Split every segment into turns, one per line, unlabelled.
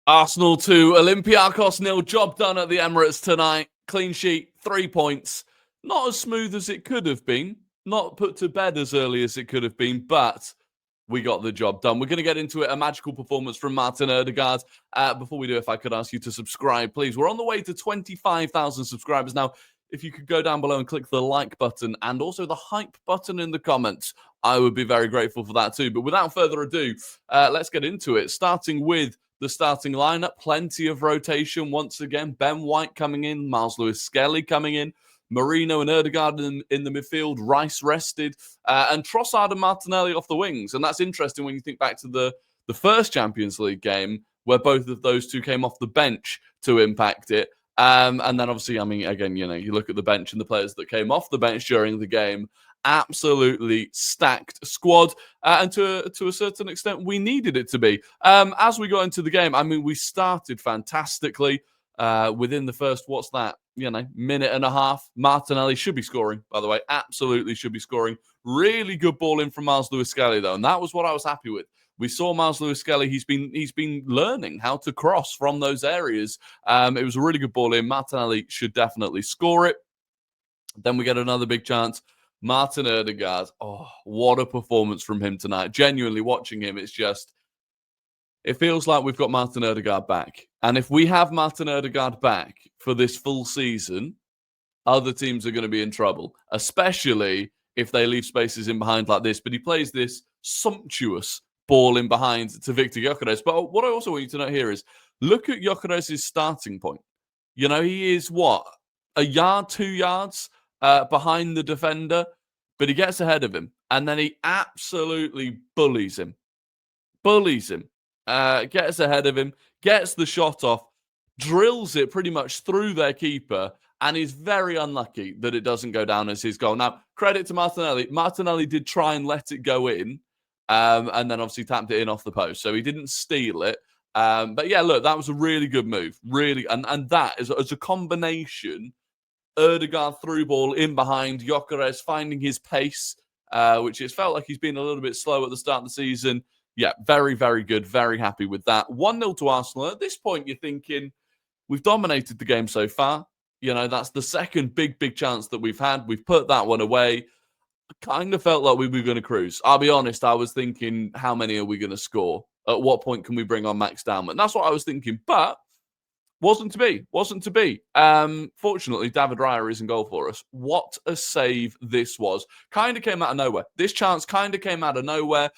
Arsenal 2, Olympiacos 0. Job done at the Emirates tonight. Clean sheet, 3 points. Not as smooth as it could have been. Not put to bed as early as it could have been, but we got the job done. We're going to get into it. A magical performance from Martin Odegaard. Before we do, if I could ask you to subscribe, please. We're on the way to 25,000 subscribers now. If you could go down below and click the like button and also the hype button in the comments, I would be very grateful for that too. But without further ado, let's get into it. Starting with the starting lineup, plenty of rotation once again. Ben White coming in, Miles Lewis-Skelly coming in, Marino and Odegaard in the midfield, Rice rested, and Trossard and Martinelli off the wings. And that's interesting when you think back to the first Champions League game where both of those two came off the bench to impact it. And then obviously, I mean, again, you look at the bench and the players that came off the bench during the game, absolutely stacked squad. And to a certain extent, we needed it to be. As we got into the game, I mean, we started fantastically. Within the first, minute and a half, Martinelli should be scoring, by the way. Absolutely should be scoring. Really good ball in from Miles Lewis-Skelly, though. And that was what I was happy with. We saw Miles Lewis-Skelly. He's been learning how to cross from those areas. It was a really good ball in. Martinelli should definitely score it. Then we get another big chance. Martin Odegaard. Oh, what a performance from him tonight. Genuinely watching him, it feels like we've got Martin Odegaard back. And if we have Martin Odegaard back for this full season, other teams are going to be in trouble, especially if they leave spaces in behind like this. But he plays this sumptuous ball in behind to Victor Gyökeres. But what I also want you to know here is, look at Gyökeres' starting point. He is, a yard, 2 yards behind the defender, but he gets ahead of him. And then he absolutely bullies him. Gets ahead of him, gets the shot off, drills it pretty much through their keeper, and is very unlucky that it doesn't go down as his goal. Now, credit to Martinelli. Martinelli did try and let it go in, and then obviously tapped it in off the post. So he didn't steal it. But yeah, look, that was a really good move. Really, and that is as a combination, Odegaard through ball in behind, Gyökeres finding his pace, which it felt like he's been a little bit slow at the start of the season. Yeah, very, very good. Very happy with that. 1-0 to Arsenal. At this point, you're thinking, we've dominated the game so far. That's the second big chance that we've had. We've put that one away. I kind of felt like we were going to cruise. I'll be honest, I was thinking, how many are we going to score? At what point can we bring on Max Downman? That's what I was thinking. But wasn't to be. Fortunately, David Raya is in goal for us. What a save this was. Kind of came out of nowhere. This chance kind of came out of nowhere.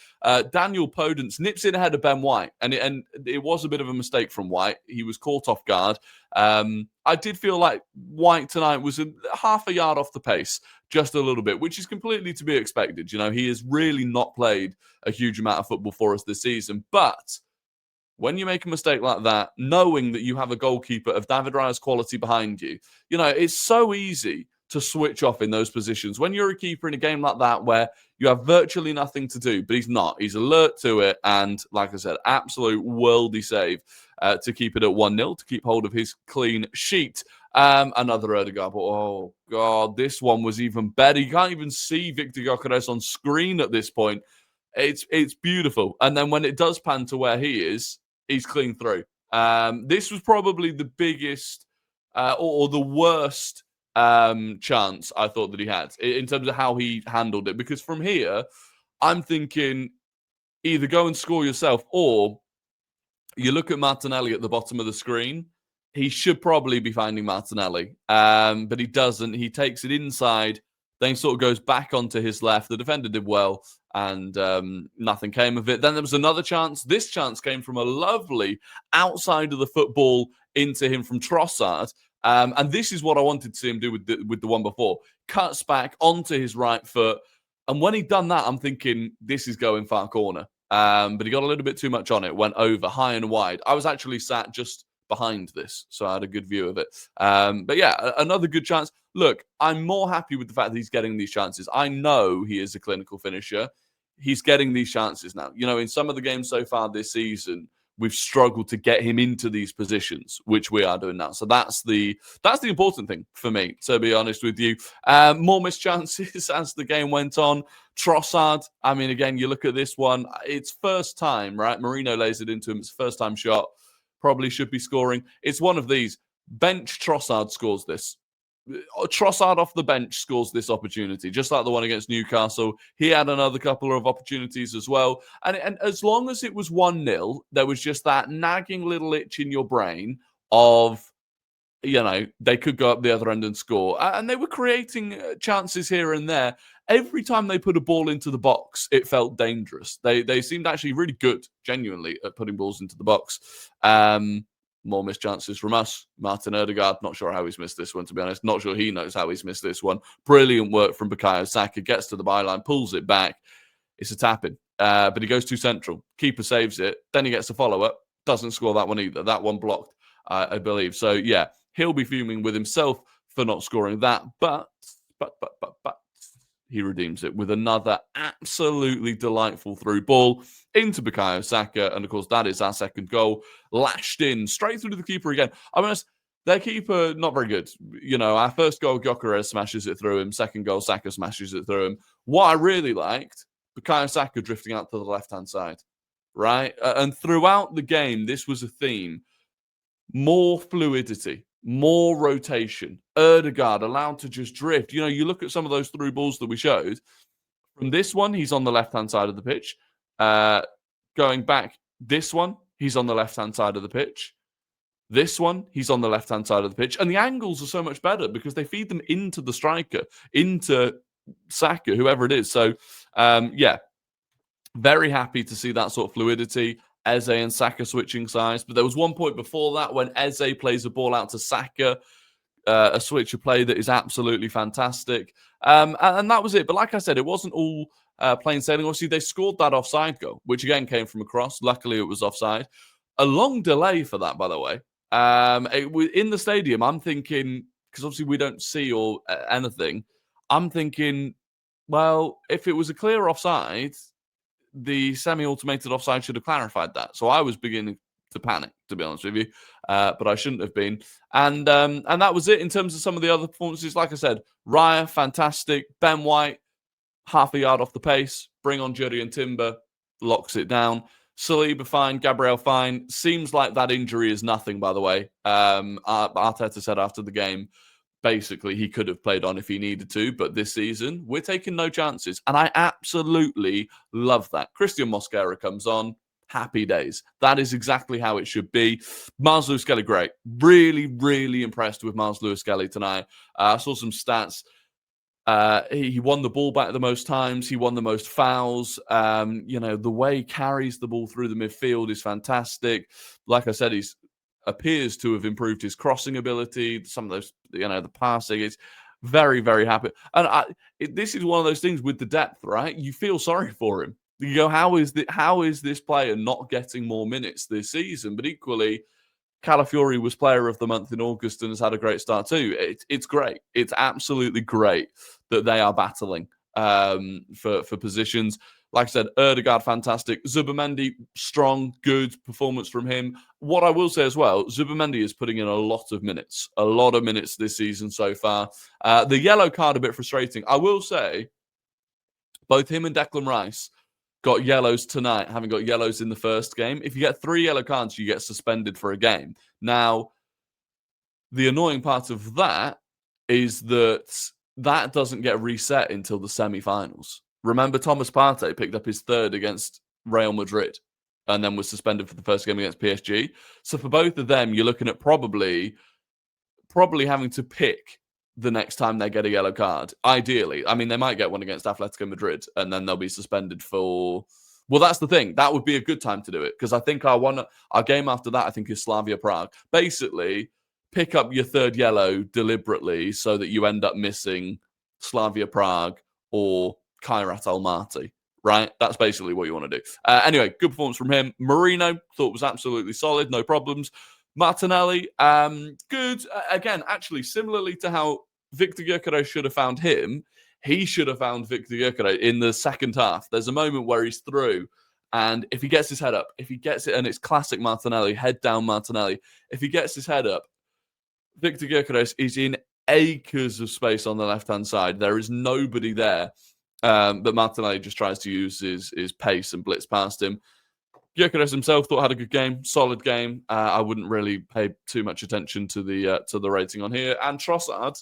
Daniel Podence nips in ahead of Ben White. And it was a bit of a mistake from White. He was caught off guard. I did feel like White tonight was half a yard off the pace. Just a little bit, which is completely to be expected. He has really not played a huge amount of football for us this season. But when you make a mistake like that, knowing that you have a goalkeeper of David Raya's quality behind you, it's so easy to switch off in those positions. When you're a keeper in a game like that where you have virtually nothing to do, but he's not. He's alert to it. And like I said, absolute worldy save to keep it at 1-0, to keep hold of his clean sheet. Another Odegaard. Oh, God, this one was even better. You can't even see Victor Gyökeres on screen at this point. It's beautiful. And then when it does pan to where he is, he's clean through. This was probably the biggest or the worst chance I thought that he had in terms of how he handled it. Because from here, I'm thinking either go and score yourself, or you look at Martinelli at the bottom of the screen. He should probably be finding Martinelli, but he doesn't. He takes it inside, then sort of goes back onto his left. The defender did well, and nothing came of it. Then there was another chance. This chance came from a lovely outside of the football into him from Trossard. And this is what I wanted to see him do with the one before. Cuts back onto his right foot. And when he'd done that, I'm thinking, this is going far corner. But he got a little bit too much on it. Went over high and wide. I was actually sat just behind this, so I had a good view of it. But yeah, another good chance. Look, I'm more happy with the fact that he's getting these chances. I know he is a clinical finisher. He's getting these chances now. In some of the games so far this season, we've struggled to get him into these positions, which we are doing now. So that's the important thing for me, to be honest with you. More missed chances as the game went on. Trossard, I mean, again, you look at this one, it's first time, right? Marino lays it into him. It's first time shot. probably should be scoring. It's one of these. Bench Trossard scores this. Trossard off the bench scores this opportunity, just like the one against Newcastle. He had another couple of opportunities as well. And as long as it was 1-0, there was just that nagging little itch in your brain of, they could go up the other end and score. And they were creating chances here and there. Every time they put a ball into the box, it felt dangerous. They seemed actually really good, genuinely, at putting balls into the box. More missed chances from us. Martin Odegaard, not sure how he's missed this one, to be honest. Not sure he knows how he's missed this one. Brilliant work from Bukayo Saka. Gets to the byline, pulls it back. It's a tap-in. But he goes too central. Keeper saves it. Then he gets a follow-up. Doesn't score that one either. That one blocked, I believe. So, yeah, he'll be fuming with himself for not scoring that. But he redeems it with another absolutely delightful through ball into Bukayo Saka. And, of course, that is our second goal. Lashed in straight through to the keeper again. I mean, their keeper, not very good. Our first goal, Gyökeres smashes it through him. Second goal, Saka smashes it through him. What I really liked, Bukayo Saka drifting out to the left-hand side, right? And throughout the game, this was a theme. More fluidity. More rotation. Odegaard allowed to just drift. You look at some of those through balls that we showed. From this one, he's on the left-hand side of the pitch. Going back, this one, he's on the left-hand side of the pitch. This one, he's on the left-hand side of the pitch. And the angles are so much better because they feed them into the striker, into Saka, whoever it is. So, very happy to see that sort of fluidity. Eze and Saka switching sides. But there was one point before that when Eze plays a ball out to Saka, a switch of play that is absolutely fantastic. And that was it. But like I said, it wasn't all plain sailing. Obviously, they scored that offside goal, which again came from a cross. Luckily, it was offside. A long delay for that, by the way. In the stadium, I'm thinking, because obviously we don't see or anything, I'm thinking, well, if it was a clear offside, the semi-automated offside should have clarified that. So I was beginning to panic, to be honest with you, but I shouldn't have been. And that was it in terms of some of the other performances. Like I said, Raya, fantastic. Ben White, half a yard off the pace. Bring on Jurriën and Timber, locks it down. Saliba fine, Gabriel fine. Seems like that injury is nothing, by the way. Arteta said after the game, basically, he could have played on if he needed to, but this season, we're taking no chances. And I absolutely love that. Christian Mosquera comes on. Happy days. That is exactly how it should be. Miles Lewis-Skelly, great. Really, really impressed with Miles Lewis-Skelly tonight. I saw some stats. He won the ball back the most times. He won the most fouls. The way he carries the ball through the midfield is fantastic. Like I said, he's appears to have improved his crossing ability. Some of those, the passing. It's very, very happy. And this is one of those things with the depth, right? You feel sorry for him. You go, how is this player not getting more minutes this season? But equally, Calafiori was player of the month in August and has had a great start too. It's great. It's absolutely great that they are battling for positions. Like I said, Odegaard, fantastic. Zubimendi, strong, good performance from him. What I will say as well, Zubimendi is putting in a lot of minutes this season so far. The yellow card, a bit frustrating. I will say, both him and Declan Rice got yellows tonight, having got yellows in the first game. If you get 3 yellow cards, you get suspended for a game. Now, the annoying part of that is that doesn't get reset until the semi-finals. Remember, Thomas Partey picked up his 3rd against Real Madrid and then was suspended for the first game against PSG. So for both of them, you're looking at probably having to pick the next time they get a yellow card. Ideally. I mean, they might get one against Atletico Madrid and then they'll be suspended for... Well, that's the thing. That would be a good time to do it because I think our game after that, I think, is Slavia Prague. Basically, pick up your 3rd yellow deliberately so that you end up missing Slavia Prague or Kairat Almaty, right? That's basically what you want to do. Anyway, good performance from him. Marino, thought was absolutely solid, no problems. Martinelli, good. Again, actually, similarly to how Victor Gyökeres should have found him, he should have found Victor Gyökeres in the second half. There's a moment where he's through, and if he gets his head up, if he gets it, and it's classic Martinelli, head down Martinelli, if he gets his head up, Victor Gyökeres is in acres of space on the left-hand side. There is nobody there. But Martinelli just tries to use his pace and blitz past him. Gyökeres himself thought had a good game, solid game. I wouldn't really pay too much attention to the rating on here. And Trossard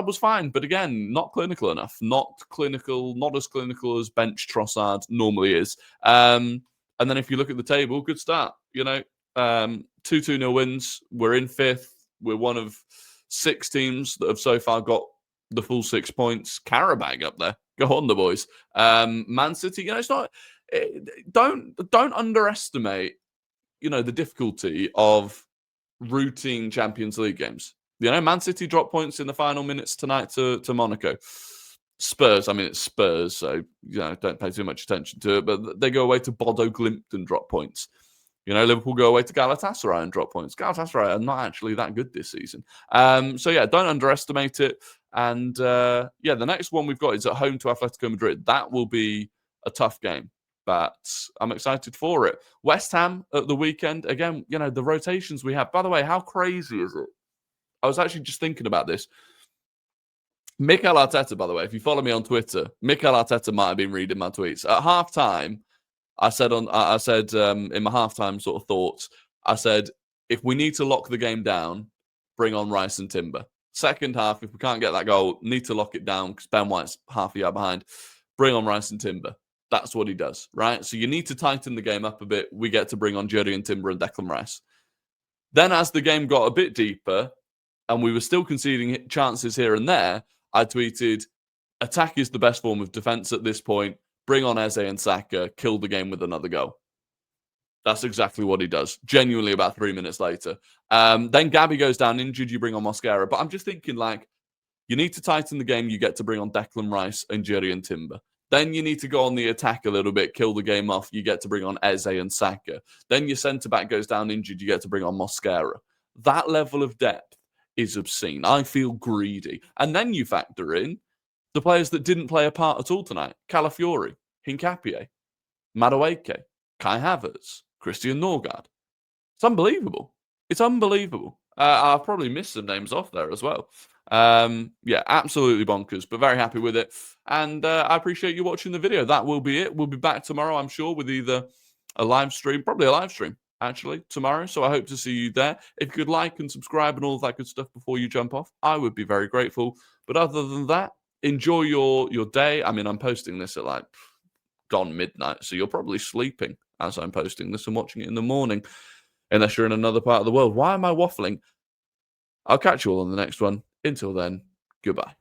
was fine, but again, not clinical enough. Not as clinical as bench Trossard normally is. And then if you look at the table, good start. 2-2-0 wins. We're in 5th. We're one of 6 teams that have so far got the full 6 points. Carabag up there. Go on, the boys. Man City, it's not. Don't underestimate, the difficulty of routine Champions League games. Man City dropped points in the final minutes tonight to Monaco. Spurs, it's Spurs, so don't pay too much attention to it. But they go away to Bodo Glimt and drop points. Liverpool go away to Galatasaray and drop points. Galatasaray are not actually that good this season. So yeah, don't underestimate it. And the next one we've got is at home to Atletico Madrid. That will be a tough game, but I'm excited for it. West Ham at the weekend. Again, the rotations we have. By the way, how crazy is it? I was actually just thinking about this. Mikel Arteta, by the way, if you follow me on Twitter, Mikel Arteta might have been reading my tweets. At halftime, I said in my halftime sort of thoughts, I said, if we need to lock the game down, bring on Rice and Timber. Second half, if we can't get that goal, need to lock it down because Ben White's half a yard behind. Bring on Rice and Timber. That's what he does, right? So you need to tighten the game up a bit. We get to bring on Jurriën Timber and Declan Rice. Then as the game got a bit deeper and we were still conceding chances here and there, I tweeted, attack is the best form of defense at this point. Bring on Eze and Saka, kill the game with another goal. That's exactly what he does. Genuinely about 3 minutes later. Then Gabby goes down injured, you bring on Mosquera. But I'm just thinking, you need to tighten the game, you get to bring on Declan Rice and Jurriën Timber. Then you need to go on the attack a little bit, kill the game off, you get to bring on Eze and Saka. Then your centre-back goes down injured, you get to bring on Mosquera. That level of depth is obscene. I feel greedy. And then you factor in the players that didn't play a part at all tonight. Calafiori, Hincapié, Madueke, Kai Havertz, Christian Norgard. It's unbelievable. I've probably missed some names off there as well. Absolutely bonkers, but very happy with it. And I appreciate you watching the video. That will be it. We'll be back tomorrow, I'm sure, with either a live stream, probably a live stream, actually, tomorrow. So I hope to see you there. If you could like and subscribe and all of that good stuff before you jump off, I would be very grateful. But other than that, enjoy your day. I'm posting this at gone midnight, so you're probably sleeping as I'm posting this and watching it in the morning, unless you're in another part of the world. Why am I waffling? I'll catch you all on the next one. Until then, goodbye.